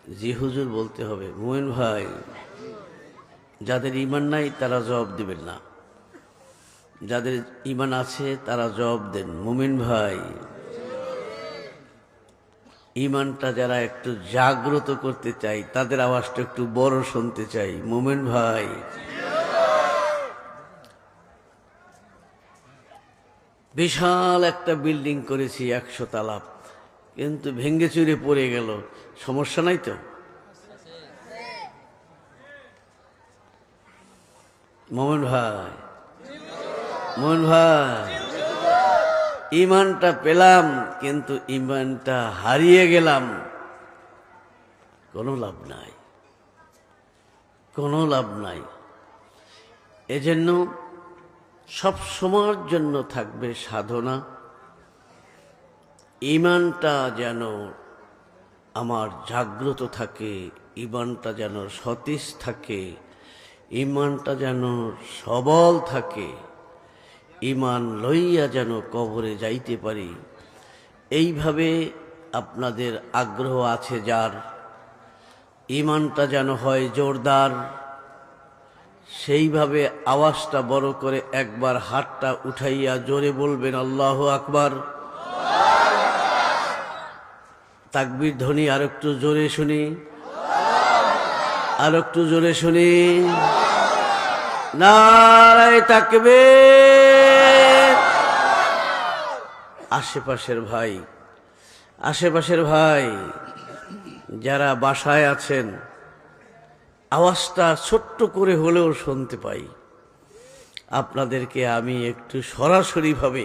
জি হুজুর বলতে হবে। মুমিন ভাই, যাদের ঈমান নাই তারা জবাব দিবেন না, যাদের ঈমান আছে তারা জবাব দেন। মুমিন ভাই, ঈমানটা যারা একটু জাগ্রত করতে চাই তাদের আওয়াজটা একটু বড় শুনতে চাই। মুমিন ভাই, বিশাল একটা বিল্ডিং করেছি 100 তলা, কিন্তু ভেঙ্গে চুরে পড়ে গেল, সমস্যা নাই তো? মোহন ভাই, মোহন ভাই, ঈমানটা পেলাম কিন্তু ঈমানটা হারিয়ে গেলাম, কোনো লাভ নাই, কোনো লাভ নাই। এজন্য সব সময়ের জন্য থাকবে সাধনা। ঈমানটা যেন আমার জাগ্রত থাকে, ঈমানটা যেন সতেজ থাকে, ঈমানটা যেন সবল থাকে, ঈমান লইয়া যেন কবরে যাইতে পারি। এইভাবে আপনাদের আগ্রহ আছে যার, ঈমানটা যেন হয় জোরদার, সেইভাবে আওয়াজটা বড় করে একবার হাতটা উঠাইয়া জোরে বলবেন আল্লাহু আকবার। তাকবীর ধ্বনি আর একটু জোরে শুনি, আর একটু জোরে শুনি। নারায়ে তাকবীর। আশেপাশের ভাই, আশেপাশের ভাই যারা বাসায় আছেন, আওয়াজটা ছোট্ট করে হলেও শুনতে পাই। আপনাদেরকে আমি একটু সরাসরিভাবে